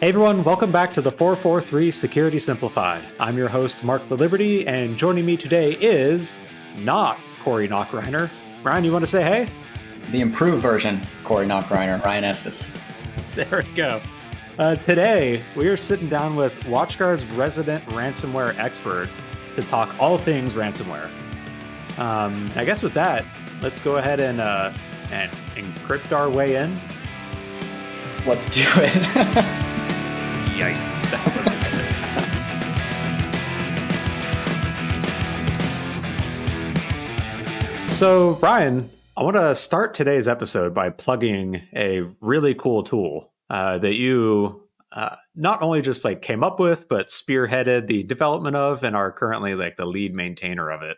Hey everyone, welcome back to the 443 Security Simplified. I'm your host, Mark the Liberty, and joining me today is not Corey Knockreiner. Ryan, you want to say hey? The improved version of Corey Knockreiner, Ryan Estes. There we go. Today, we are sitting down with WatchGuard's resident ransomware expert to talk all things ransomware. I guess with that, let's go ahead and encrypt our way in. Let's do it. Yikes, that wasn't it. So, Ryan, I want to start today's episode by plugging a really cool tool that you not only just came up with, but spearheaded the development of and are currently the lead maintainer of it.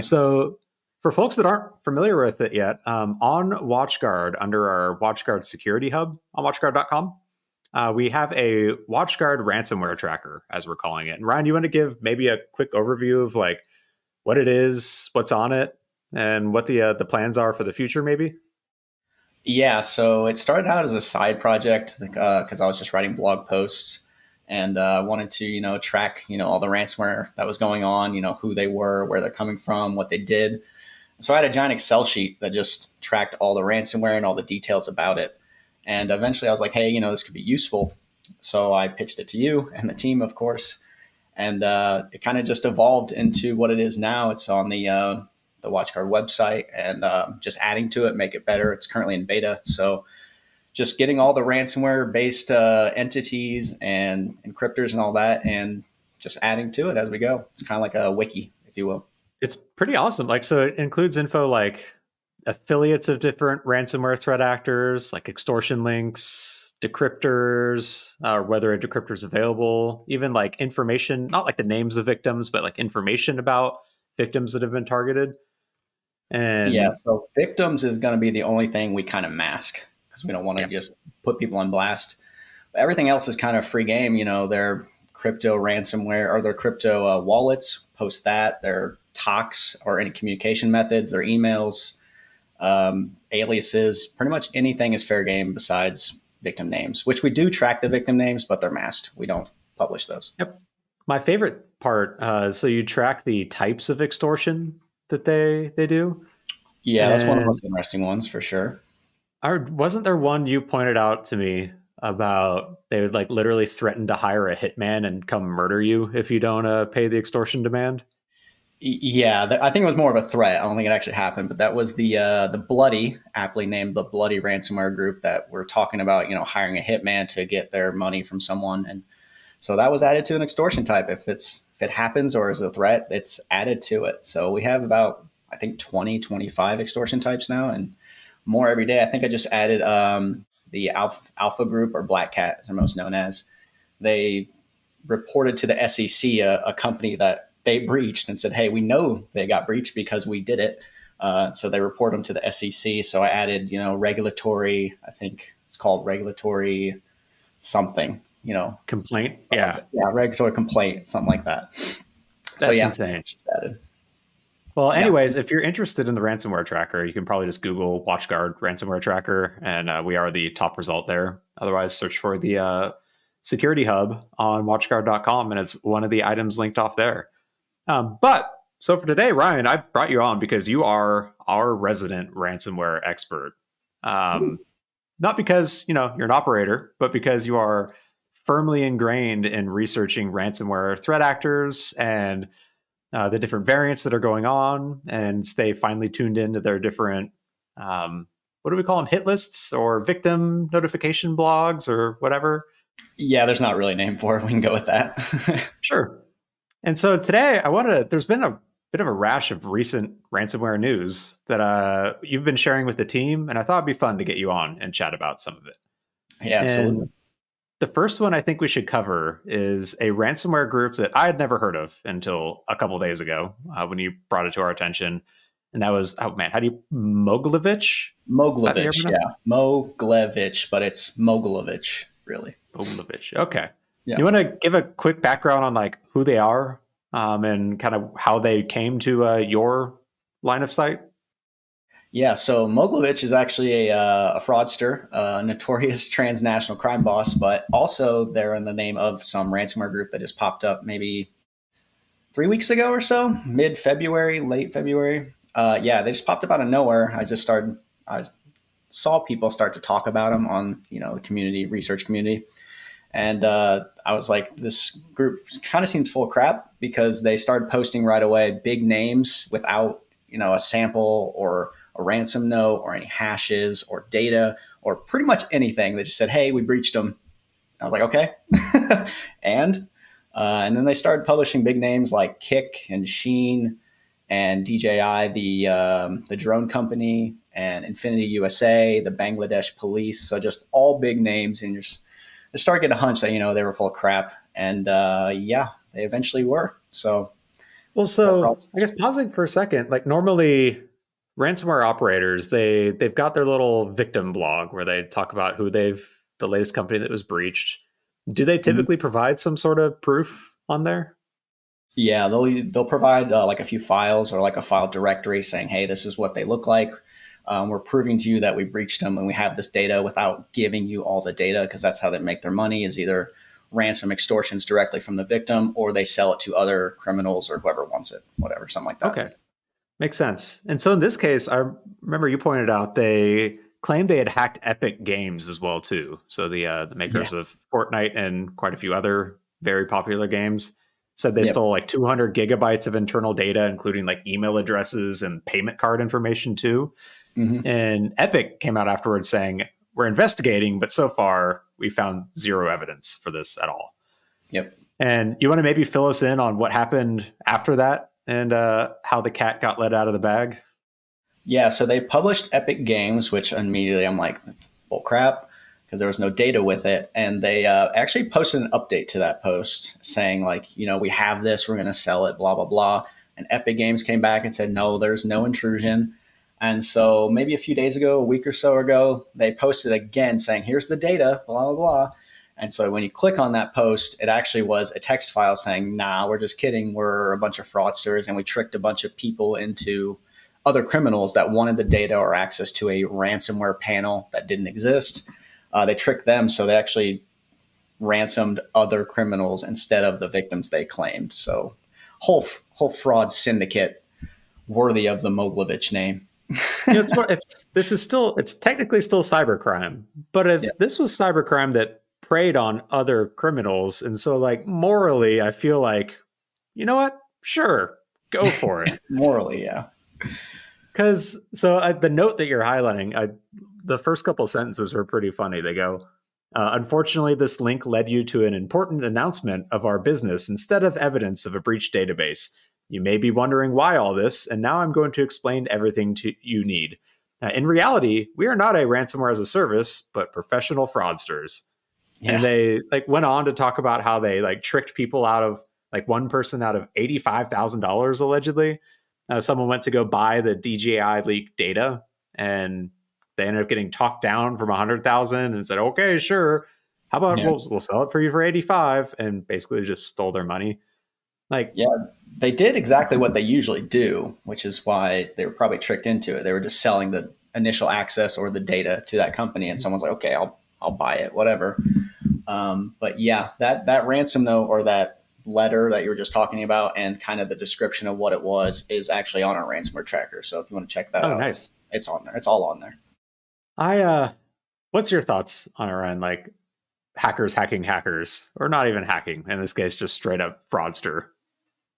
So for folks that aren't familiar with it yet, on WatchGuard, under our WatchGuard Security Hub on WatchGuard.com, we have a WatchGuard ransomware tracker, as we're calling it. And Ryan, you want to give maybe a quick overview of what it is, what's on it, and what the plans are for the future, maybe? Yeah, so it started out as a side project because I was just writing blog posts and wanted to, track, all the ransomware that was going on, who they were, where they're coming from, what they did. So I had a giant Excel sheet that just tracked all the ransomware and all the details about it. And eventually I was like, hey, this could be useful. So I pitched it to you and the team, of course. And it kind of just evolved into what it is now. It's on the WatchGuard website and just adding to it, make it better. It's currently in beta. So just getting all the ransomware-based entities and encryptors and all that, and just adding to it as we go. It's kind of like a wiki, if you will. It's pretty awesome. So it includes info like affiliates of different ransomware threat actors, like extortion links, decryptors, whether a decryptor is available, even information, not the names of victims, but information about victims that have been targeted. And yeah, so victims is going to be the only thing we kind of mask because we don't want to just put people on blast. But everything else is kind of free game. Their crypto ransomware or their crypto wallets, post that, their talks or any communication methods, their emails, aliases, pretty much anything is fair game besides victim names, which we do track the victim names, but they're masked. We don't publish those. Yep. My favorite part, so you track the types of extortion that they do. Yeah, that's one of the most interesting ones for sure. Wasn't there one you pointed out to me about they would literally threaten to hire a hitman and come murder you if you don't pay the extortion demand? Yeah, I think it was more of a threat. I don't think it actually happened, but that was the Bloody, aptly named the Bloody ransomware group that we're talking about, hiring a hitman to get their money from someone. And so that was added to an extortion type. If it happens or is a threat, it's added to it. So we have about, I think, 20, 25 extortion types now and more every day. I think I just added the Alpha Group, or Black Cat, as they're most known as. They reported to the SEC a company that they breached and said, hey, we know they got breached because we did it. So they report them to the SEC. So I added, regulatory, I think it's called regulatory something, complaint. Yeah. Yeah. Regulatory complaint, something like that. That's insane. Just added. Well, anyways, if you're interested in the ransomware tracker, you can probably just Google WatchGuard ransomware tracker, and we are the top result there. Otherwise, search for the Security Hub on WatchGuard.com, and it's one of the items linked off there. So for today, Ryan, I brought you on because you are our resident ransomware expert. Not because, you're an operator, but because you are firmly ingrained in researching ransomware threat actors and the different variants that are going on, and stay finely tuned into their different, what do we call them? Hit lists or victim notification blogs or whatever. Yeah, there's not really a name for it. We can go with that. Sure. And so today there's been a bit of a rash of recent ransomware news that you've been sharing with the team, and I thought it'd be fun to get you on and chat about some of it. Yeah, absolutely. And the first one I think we should cover is a ransomware group that I had never heard of until a couple of days ago when you brought it to our attention. And that was, oh man, how do you, Mogilevich? Mogilevich, yeah. Mogilevich, but it's Mogilevich, really. Mogilevich, okay. Yeah. You want to give a quick background on who they are and kind of how they came to your line of sight? Yeah, so Moglovich is actually a fraudster, a notorious transnational crime boss, but also they're in the name of some ransomware group that just popped up maybe 3 weeks ago or so, mid February, late February. Yeah, they just popped up out of nowhere. I saw people start to talk about them on, the community, research community. And I was like, this group kind of seems full of crap because they started posting right away big names without, a sample or a ransom note or any hashes or data or pretty much anything. They just said, hey, we breached them. I was like, okay. And then they started publishing big names like Kik and Sheen and DJI, the drone company, and Infinity USA, the Bangladesh police. So just all big names, and just start getting a hunch that they were full of crap. And yeah, they eventually were. So Well, so I guess pausing for a second, like normally ransomware operators, they've got their little victim blog where they talk about the latest company that was breached. Do they typically provide some sort of proof on there? Yeah, they'll provide like a few files or like a file directory saying, hey, this is what they look like. We're proving to you that we breached them and we have this data without giving you all the data, because that's how they make their money, is either ransom extortions directly from the victim or they sell it to other criminals or whoever wants it, whatever, something like that. Okay. Makes sense. And so in this case, I remember you pointed out they claimed they had hacked Epic Games as well too. So the makers of Fortnite and quite a few other very popular games said they stole like 200 gigabytes of internal data, including like email addresses and payment card information too. And Epic came out afterwards saying, we're investigating, but so far we found zero evidence for this at all. Yep. And you want to maybe fill us in on what happened after that and how the cat got let out of the bag? Yeah, so they published Epic Games, which immediately I'm like, well, crap, because there was no data with it. And they actually posted an update to that post saying like, we have this, we're going to sell it, blah, blah, blah. And Epic Games came back and said, no, there's no intrusion. And so maybe a few days ago, a week or so ago, they posted again saying, here's the data, blah, blah, blah. And so when you click on that post, it actually was a text file saying, nah, we're just kidding. We're a bunch of fraudsters and we tricked a bunch of people into other criminals that wanted the data or access to a ransomware panel that didn't exist. They tricked them. So they actually ransomed other criminals instead of the victims they claimed. So whole fraud syndicate worthy of the Moglovich name. It's technically still cybercrime, but this was cybercrime that preyed on other criminals. And so like morally, I feel like, you know what? Sure, go for it. Morally, yeah. Because the note that you're highlighting, the first couple sentences were pretty funny. They go, unfortunately, this link led you to an important announcement of our business instead of evidence of a breached database. You may be wondering why all this, and now I'm going to explain everything you need. In reality, we are not a ransomware-as-a-service, but professional fraudsters. Yeah. And they went on to talk about how they tricked people out of one person out of $85,000 allegedly. Someone went to go buy the DJI leaked data, and they ended up getting talked down from 100,000 and said, "Okay, sure. How about we'll sell it for you for 85,000," and basically just stole their money. They did exactly what they usually do, which is why they were probably tricked into it. They were just selling the initial access or the data to that company, and someone's like, "Okay, I'll buy it, whatever." But yeah, that ransom note or that letter that you were just talking about and kind of the description of what it was is actually on our ransomware tracker. So if you want to check that out, nice. It's on there. It's all on there. What's your thoughts on it, Ryan? Like hackers hacking hackers, or not even hacking, in this case, just straight up fraudster.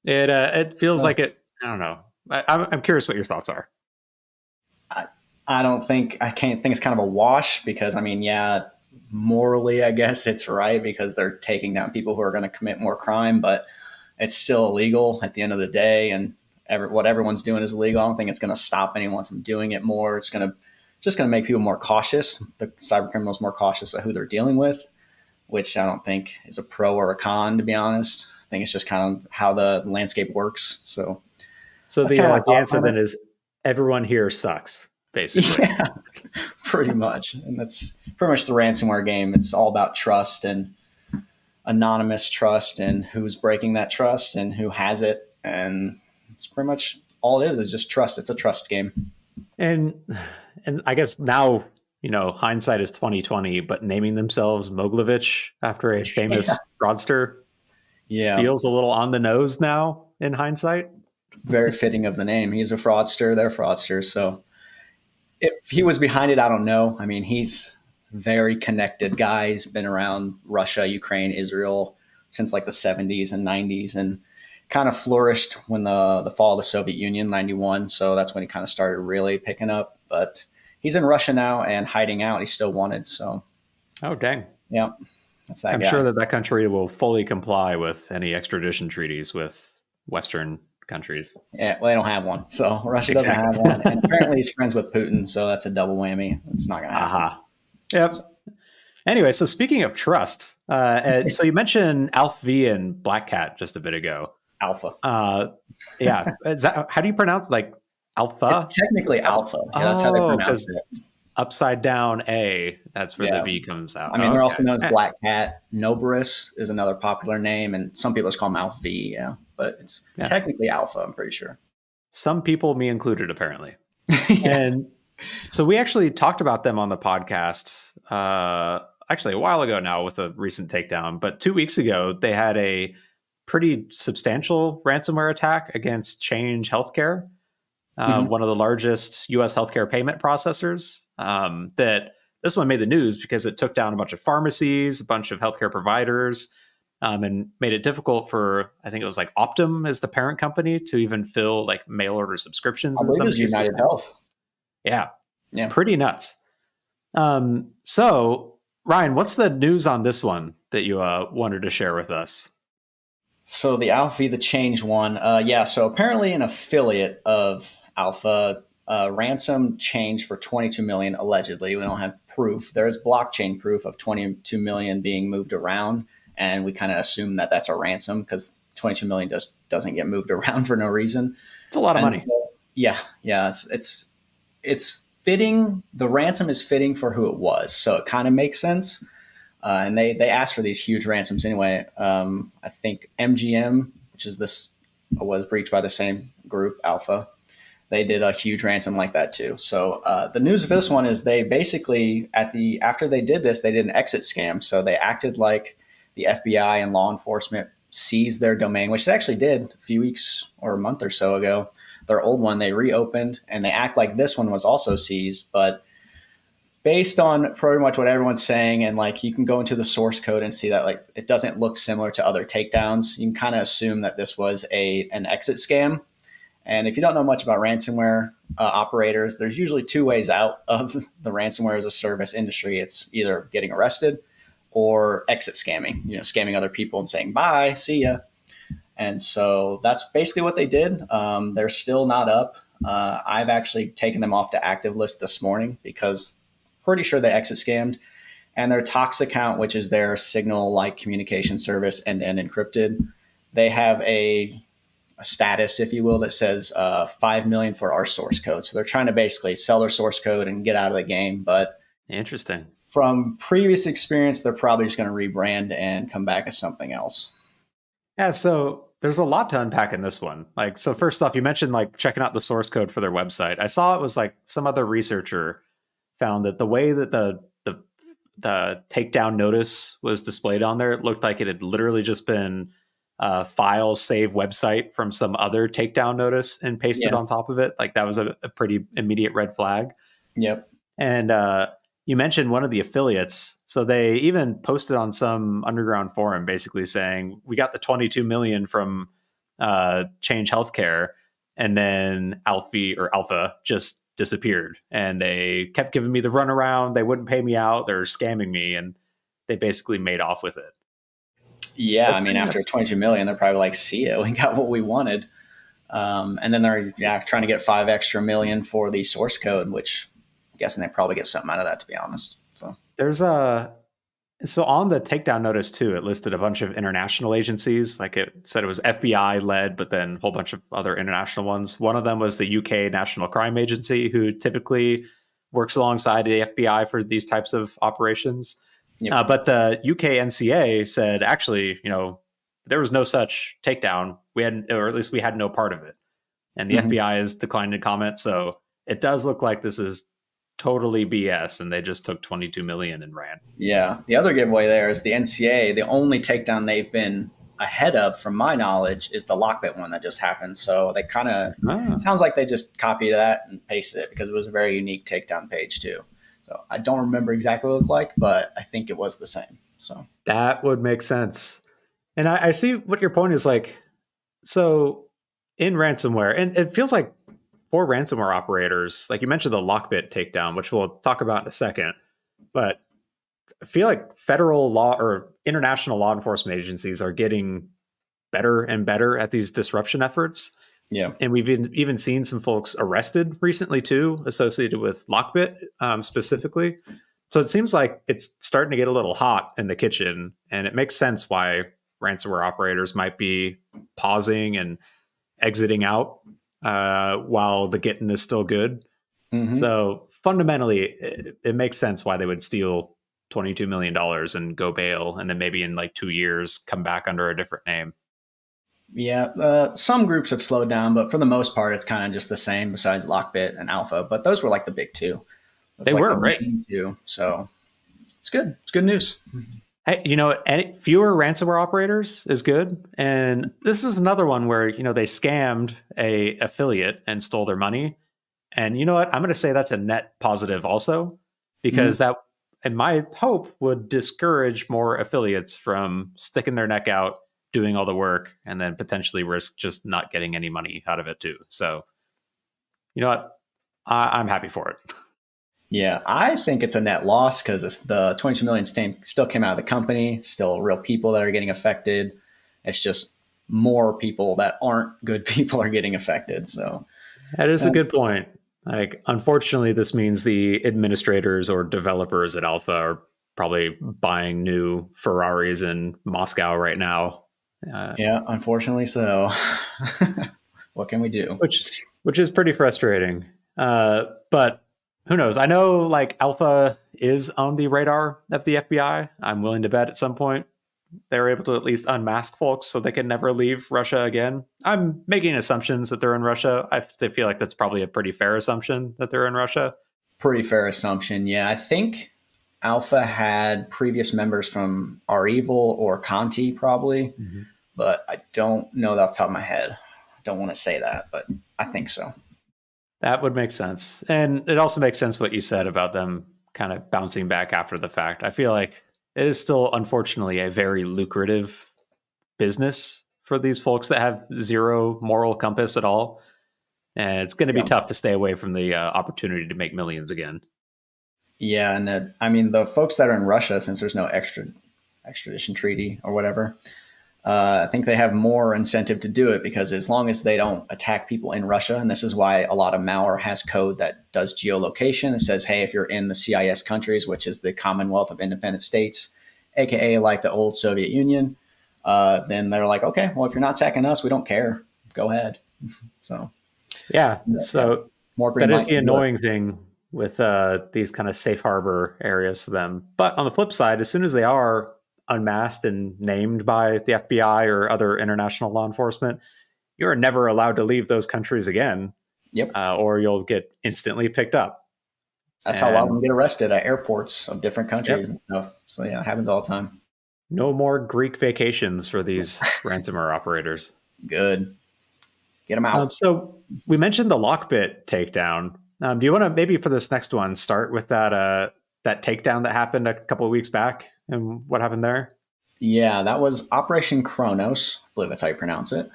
It feels like it. I don't know. I'm curious what your thoughts are. I can't think it's kind of a wash because morally, I guess it's right because they're taking down people who are going to commit more crime, but it's still illegal at the end of the day. And what everyone's doing is illegal. I don't think it's going to stop anyone from doing it more. It's just going to make people more cautious. The cyber criminals more cautious of who they're dealing with, which I don't think is a pro or a con, to be honest. I think it's just kind of how the landscape works. So the answer then is everyone here sucks, basically. Yeah, pretty much. And that's pretty much the ransomware game. It's all about trust and anonymous trust and who's breaking that trust and who has it. And it's pretty much all it is just trust. It's a trust game. And I guess now, hindsight is 2020, but naming themselves Moglovich after a Yeah. famous fraudster Yeah. feels a little on the nose now in hindsight. Very fitting of the name. He's a fraudster. They're fraudsters. So if he was behind it, I don't know. I mean, he's a very connected guy. He's been around Russia, Ukraine, Israel since like the 70s and 90s, and kind of flourished when the fall of the Soviet Union, 91. So that's when he kind of started really picking up. But he's in Russia now and hiding out. He's still wanted. So, Oh, dang. yeah, that's that I'm guy. sure that country will fully comply with any extradition treaties with Western countries. Yeah, well, they don't have one. So Russia doesn't have Exactly. one. And apparently he's friends with Putin. So that's a double whammy. It's not going to happen. Aha. Yep. So, Anyway, so speaking of trust, so you mentioned Alf V and Black Cat just a bit ago. alpha. Yeah, how do you pronounce like alpha? It's technically alpha. Yeah, that's how they pronounce it. Upside down A, that's where Yeah. the V comes out. I mean, they're also Okay. known as Black Cat. Noberus is another popular name, and some people just call them Alpha V. Yeah, but it's technically Alpha. I'm pretty sure. Some people, me included, apparently. Yeah. And so we actually talked about them on the podcast, actually a while ago now with a recent takedown. But 2 weeks ago, they had a pretty substantial ransomware attack against Change Healthcare, one of the largest U.S. healthcare payment processors. That this one made the news because it took down a bunch of pharmacies, a bunch of healthcare providers, and made it difficult for, I think it was like Optum is the parent company, to even fill like mail order subscriptions. I believe it was United Health. Yeah. Yeah. Pretty nuts. So, Ryan, what's the news on this one that you wanted to share with us? So the Alpha, the Change one. So apparently an affiliate of Alpha ransom Change for 22 million, allegedly. We don't have proof. There's blockchain proof of 22 million being moved around. And we kind of assume that that's a ransom because 22 million just doesn't get moved around for no reason. It's a lot of money. So, yeah. It's fitting. The ransom is fitting for who it was. So it kind of makes sense. And they asked for these huge ransoms anyway. I think MGM, which is was breached by the same group, Alpha. They did a huge ransom like that too. So the news of this one is they basically after they did this, they did an exit scam. So they acted like the FBI and law enforcement seized their domain, which they actually did a few weeks or a month or so ago. Their old one they reopened, and they act like this one was also seized, but based on pretty much what everyone's saying, and like you can go into the source code and see that like it doesn't look similar to other takedowns. You can kind of assume that this was an exit scam. And if you don't know much about ransomware operators, there's usually two ways out of the ransomware-as-a-service industry. It's either getting arrested or exit scamming, scamming other people and saying, bye, see ya. And so that's basically what they did. They're still not up. I've actually taken them off the active list this morning because pretty sure they exit scammed. And their Tox account, which is their signal-like communication service, end-to-end encrypted, they have a status, if you will, that says 5 million for our source code. So they're trying to basically sell their source code and get out of the game. But interesting. From previous experience, they're probably just going to rebrand and come back as something else. Yeah, so there's a lot to unpack in this one. Like, so first off, you mentioned like checking out the source code for their website. I saw it was like some other researcher found that the way that the takedown notice was displayed on there, it looked like it had literally just been file save website from some other takedown notice and pasted on top of it. Like that was a pretty immediate red flag. Yep. And you mentioned one of the affiliates. So they even posted on some underground forum basically saying, we got the 22 million from Change Healthcare. And then Alpha just disappeared. And they kept giving me the runaround. They wouldn't pay me out. They're scamming me. And they basically made off with it. Yeah. I mean, after 22 million, they're probably like, see ya, we got what we wanted. And then they're trying to get 5 extra million for the source code, which I'm guessing they probably get something out of that, to be honest. So there's so on the takedown notice too, it listed a bunch of international agencies. Like it said it was FBI led, but then a whole bunch of other international ones. One of them was the UK National Crime Agency, who typically works alongside the FBI for these types of operations. Yep. But the UK NCA said, actually, there was no such takedown. We had, or at least we had no part of it. And the FBI has declined to comment. So it does look like this is totally BS, and they just took 22 million and ran. Yeah. The other giveaway there is the NCA. The only takedown they've been ahead of, from my knowledge, is the Lockbit one that just happened. So they kind of sounds like they just copied that and pasted it, because it was a very unique takedown page too. So I don't remember exactly what it looked like, but I think it was the same. So that would make sense. And I see what your point is like. So in ransomware, and it feels like for ransomware operators, like you mentioned the Lockbit takedown, which we'll talk about in a second, but I feel like federal law or international law enforcement agencies are getting better and better at these disruption efforts. yeah. And we've even seen some folks arrested recently too, associated with Lockbit specifically. So it seems like it's starting to get a little hot in the kitchen, and it makes sense why ransomware operators might be pausing and exiting out while the getting is still good. Mm-hmm. So fundamentally, it makes sense why they would steal $22 million and go bail, and then maybe in like 2 years come back under a different name. Yeah, some groups have slowed down, but for the most part, it's kind of just the same besides Lockbit and Alpha. But those were like the big two. They like were, the right? Two. So it's good. It's good news. Hey, fewer ransomware operators is good. And this is another one where, they scammed a affiliate and stole their money. And you know what? I'm going to say that's a net positive also, because that, in my hope, would discourage more affiliates from sticking their neck out, doing all the work, and then potentially risk just not getting any money out of it too. So, you know what? I'm happy for it. Yeah, I think it's a net loss, because the 22 million still came out of the company. It's still real people that are getting affected. It's just more people that aren't good people are getting affected. So that is a good point. Like, unfortunately, this means the administrators or developers at Alpha are probably buying new Ferraris in Moscow right now. Yeah, unfortunately so. What can we do? Which is pretty frustrating. But who knows? I know like Alpha is on the radar of the FBI. I'm willing to bet at some point they're able to at least unmask folks so they can never leave Russia again. I'm making assumptions that they're in Russia. I feel like that's probably a pretty fair assumption that they're in Russia. Pretty fair assumption. Yeah, I think Alpha had previous members from Are Evil or Conti probably, but I don't know that off the top of my head. I don't want to say that, but I think so. That would make sense. And it also makes sense what you said about them kind of bouncing back after the fact. I feel like it is still, unfortunately, a very lucrative business for these folks that have zero moral compass at all. And it's going to be tough to stay away from the opportunity to make millions again. Yeah. And the folks that are in Russia, since there's no extradition treaty or whatever, I think they have more incentive to do it, because as long as they don't attack people in Russia, and this is why a lot of malware has code that does geolocation. It says, hey, if you're in the CIS countries, which is the Commonwealth of Independent States, aka like the old Soviet Union, then they're like, okay, well, if you're not attacking us, we don't care. Go ahead. So that is the annoying thing with these kind of safe harbor areas for them. But on the flip side, as soon as they are unmasked and named by the FBI or other international law enforcement, you're never allowed to leave those countries again. Yep. Or you'll get instantly picked up. That's how a lot of them get arrested at airports of different countries and stuff. So yeah, it happens all the time. No more Greek vacations for these ransomware operators. Good. Get them out. So we mentioned the Lockbit takedown. Do you want to maybe for this next one start with that takedown that happened a couple of weeks back and what happened there? Yeah, that was Operation Kronos. I believe that's how you pronounce it.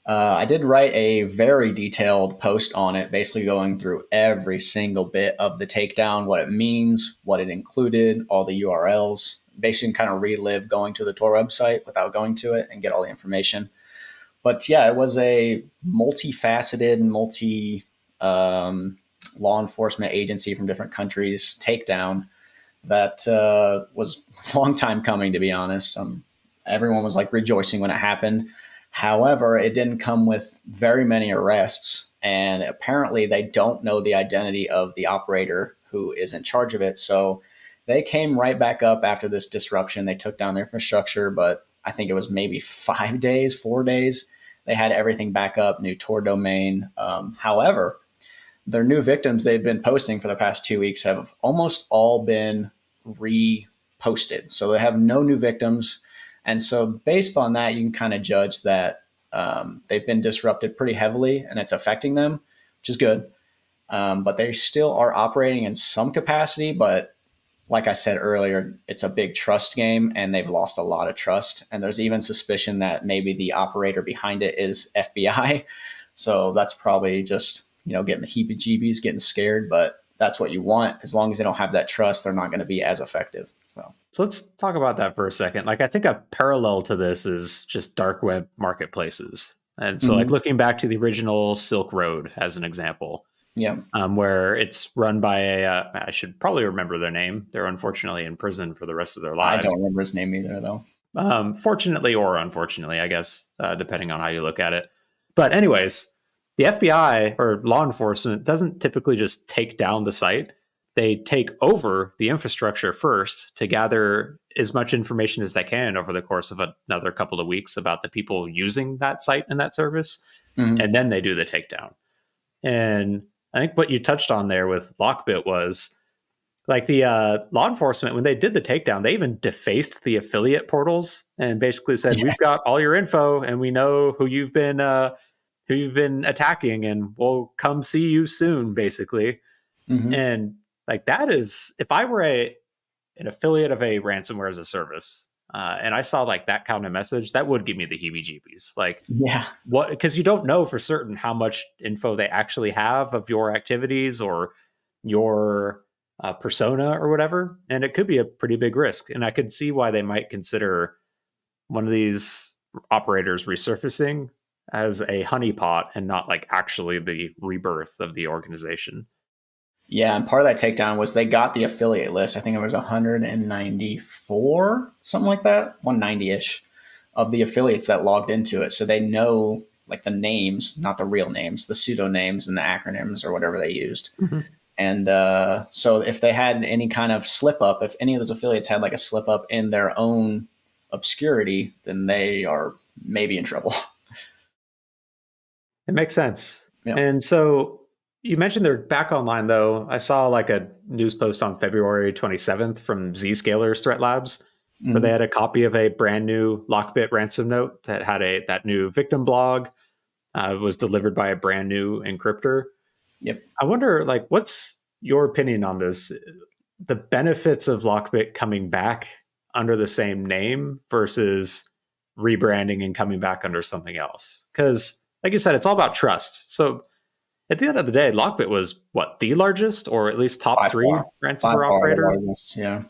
I did write a very detailed post on it, basically going through every single bit of the takedown, what it means, what it included, all the URLs, basically kind of relive going to the Tor website without going to it and get all the information. But yeah, it was a multifaceted, law enforcement agency from different countries takedown that was a long time coming, to be honest. Everyone was like rejoicing when it happened. However, it didn't come with very many arrests, and apparently they don't know the identity of the operator who is in charge of it. So they came right back up after this disruption. They took down their infrastructure, but I think it was maybe 4 days. They had everything back up, new Tor domain. However, their new victims they've been posting for the past 2 weeks have almost all been reposted. So they have no new victims. And so based on that, you can kind of judge that they've been disrupted pretty heavily and it's affecting them, which is good. But they still are operating in some capacity. But like I said earlier, it's a big trust game and they've lost a lot of trust. And there's even suspicion that maybe the operator behind it is FBI. So that's probably just, getting the heebie-jeebies, getting scared. But that's what you want. As long as they don't have that trust, they're not going to be as effective. So let's talk about that for a second. Like, I think a parallel to this is just dark web marketplaces. And so like looking back to the original Silk Road as an example, where it's run by I should probably remember their name. They're unfortunately in prison for the rest of their lives. I don't remember his name either, though. Fortunately or unfortunately, I guess, depending on how you look at it. But anyways, the FBI or law enforcement doesn't typically just take down the site. They take over the infrastructure first to gather as much information as they can over the course of another couple of weeks about the people using that site and that service. And then they do the takedown. And I think what you touched on there with Lockbit was like the law enforcement, when they did the takedown, they even defaced the affiliate portals and basically said, we've got all your info and we know who you've been attacking and we'll come see you soon, basically. And like that is, if I were an affiliate of a Ransomware-as-a-Service, and I saw like that kind of message, that would give me the heebie-jeebies. Like, what? Because you don't know for certain how much info they actually have of your activities or your persona or whatever, and it could be a pretty big risk. And I could see why they might consider one of these operators resurfacing as a honeypot and not like actually the rebirth of the organization. Yeah, and part of that takedown was they got the affiliate list. I think it was 194, something like that, 190-ish of the affiliates that logged into it. So they know like the names, not the real names, the pseudo names and the acronyms or whatever they used. And so if they had any kind of slip up, if any of those affiliates had like a slip up in their own obscurity, then they are maybe in trouble. It makes sense. And so you mentioned they're back online, though. I saw like a news post on February 27th from Zscaler's Threat Labs, where they had a copy of a brand new Lockbit ransom note that had that new victim blog. Was delivered by a brand new encryptor. I wonder, like, what's your opinion on this? The benefits of Lockbit coming back under the same name versus rebranding and coming back under something else? Because, like you said, it's all about trust. So at the end of the day, Lockbit was what, the largest or at least top three ransomware operator?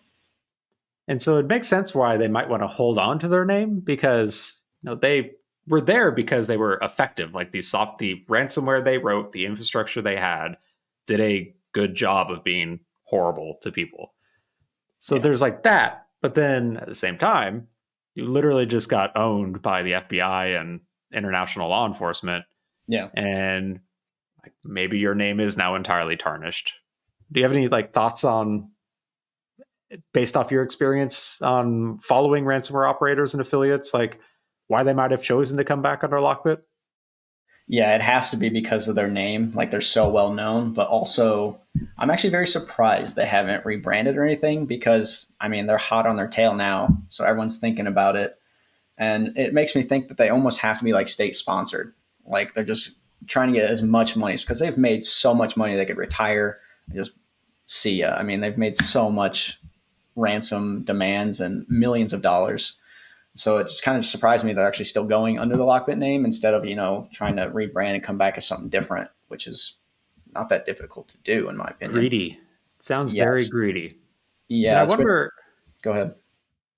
And so it makes sense why they might want to hold on to their name because they were there because they were effective. Like the ransomware they wrote, the infrastructure they had, did a good job of being horrible to people. So there's like that. But then at the same time, you literally just got owned by the FBI and international law enforcement. And maybe your name is now entirely tarnished. Do you have any like thoughts on, based off your experience on following ransomware operators and affiliates, like why they might have chosen to come back under Lockbit? Yeah, it has to be because of their name. Like they're so well known, but also I'm actually very surprised they haven't rebranded or anything because I mean, they're hot on their tail now. So everyone's thinking about it. And it makes me think that they almost have to be like state sponsored. Like they're just trying to get as much money because they've made so much money they could retire and just see ya. I mean, they've made so much ransom demands and millions of dollars. So it just kind of surprised me they're actually still going under the Lockbit name instead of, trying to rebrand and come back as something different, which is not that difficult to do, in my opinion. Greedy. Sounds very greedy. Yeah. I wonder. Go ahead.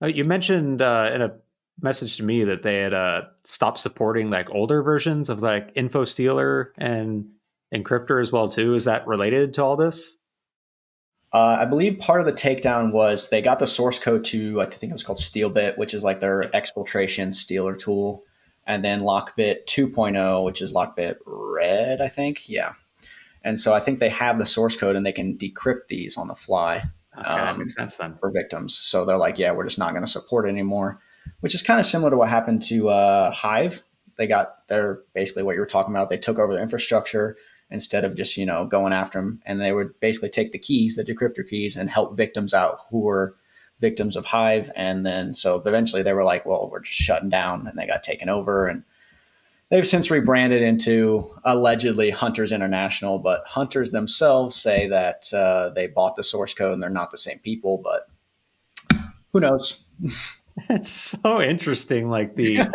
You mentioned in a message to me that they had stopped supporting like older versions of like InfoStealer and Encryptor as well too. Is that related to all this? I believe part of the takedown was they got the source code to, I think it was called StealBit, which is like their exfiltration stealer tool. And then Lockbit 2.0, which is Lockbit Red, I think. Yeah. And so I think they have the source code and they can decrypt these on the fly. Okay, that makes sense then. For victims. So they're like, yeah, we're just not going to support it anymore, which is kind of similar to what happened to Hive. They got their, basically what you were talking about. They took over the infrastructure instead of just, going after them. And they would basically take the keys, the decryptor keys, and help victims out who were victims of Hive. And then so eventually they were like, well, we're just shutting down, and they got taken over. And they've since rebranded into allegedly Hunters International, but Hunters themselves say that they bought the source code and they're not the same people, but who knows? It's so interesting, like the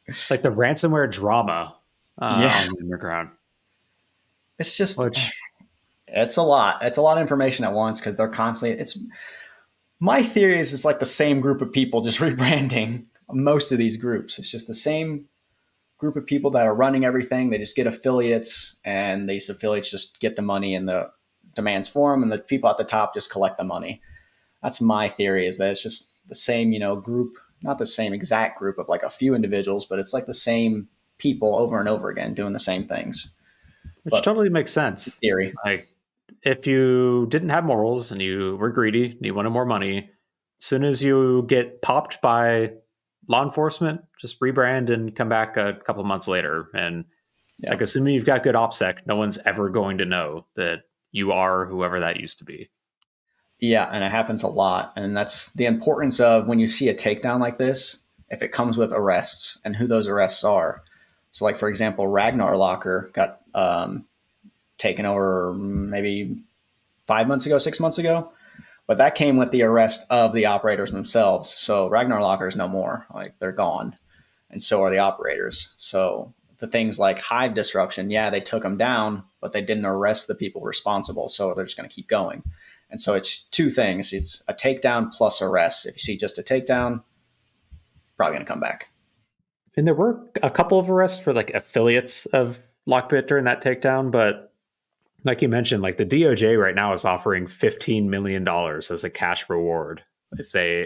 ransomware drama on the underground. It's just, it's a lot. It's a lot of information at once because they're constantly, my theory is it's like the same group of people just rebranding most of these groups. It's just the same group of people that are running everything. They just get affiliates, and these affiliates just get the money and the demands for them, and the people at the top just collect the money. That's my theory, is that it's just the same, group, not the same exact group of like a few individuals, but it's like the same people over and over again doing the same things. Which totally makes sense. Theory. Like, if you didn't have morals and you were greedy and you wanted more money, as soon as you get popped by law enforcement, just rebrand and come back a couple of months later. And like, assuming you've got good OPSEC, no one's ever going to know that you are whoever that used to be. Yeah, and it happens a lot. And that's the importance of when you see a takedown like this, if it comes with arrests and who those arrests are. So like, for example, Ragnar Locker got taken over maybe 5 months ago, 6 months ago. But that came with the arrest of the operators themselves. So Ragnar Locker is no more. Like, they're gone. And so are the operators. So the things like Hive disruption, they took them down, but they didn't arrest the people responsible. So they're just going to keep going. And so it's two things. It's a takedown plus arrest. If you see just a takedown, probably going to come back. And there were a couple of arrests for like affiliates of Lockbit during that takedown. But like you mentioned, like the DOJ right now is offering $15 million as a cash reward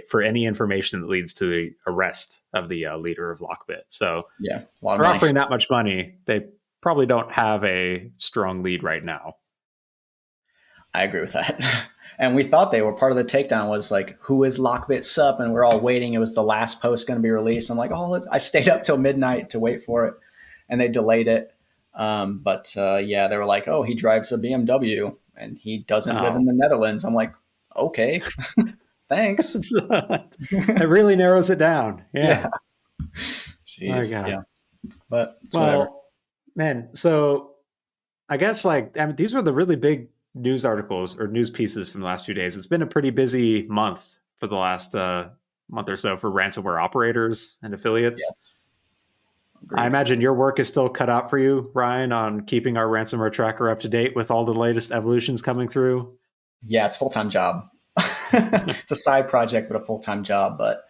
for any information that leads to the arrest of the leader of Lockbit. So for offering that much money, they probably don't have a strong lead right now. I agree with that. And we thought they were part of the takedown was like, who is Lockbit Sup? And we're all waiting. It was the last post going to be released. I'm like, I stayed up till midnight to wait for it. And they delayed it. But they were like, he drives a BMW and he doesn't live in the Netherlands. I'm like, okay, thanks. It really narrows it down. Yeah. Jeez. Yeah. But whatever. Man, so I guess these were the really big news articles or news pieces from the last few days. It's been a pretty busy month for the last month or so for ransomware operators and affiliates. Yes. I imagine your work is still cut out for you, Ryan, on keeping our ransomware tracker up to date with all the latest evolutions coming through. Yeah, it's a full-time job. It's a side project, but a full-time job. But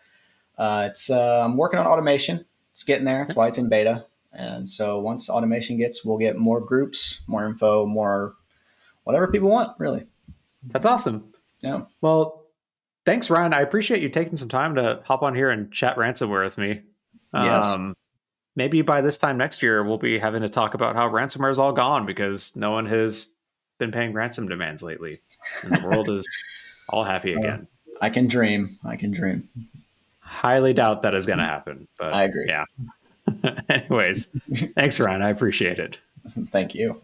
I'm working on automation. It's getting there. That's why it's in beta. And so once automation we'll get more groups, more info, more whatever people want, really. That's awesome. Yeah. Well, thanks, Ryan. I appreciate you taking some time to hop on here and chat ransomware with me. Yes. Maybe by this time next year, we'll be having to talk about how ransomware is all gone because no one has been paying ransom demands lately. And the world is all happy again. I can dream. Highly doubt that is going to happen. But I agree. Yeah. Anyways, thanks, Ryan. I appreciate it. Thank you.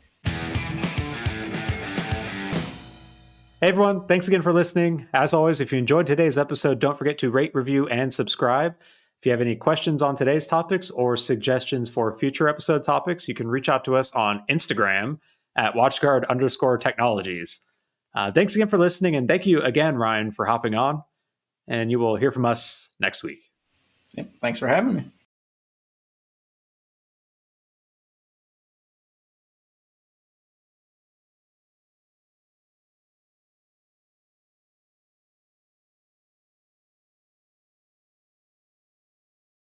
Hey, everyone. Thanks again for listening. As always, if you enjoyed today's episode, don't forget to rate, review, and subscribe. If you have any questions on today's topics or suggestions for future episode topics, you can reach out to us on Instagram at WatchGuard_technologies. Thanks again for listening. And thank you again, Ryan, for hopping on. And you will hear from us next week. Yep. Thanks for having me.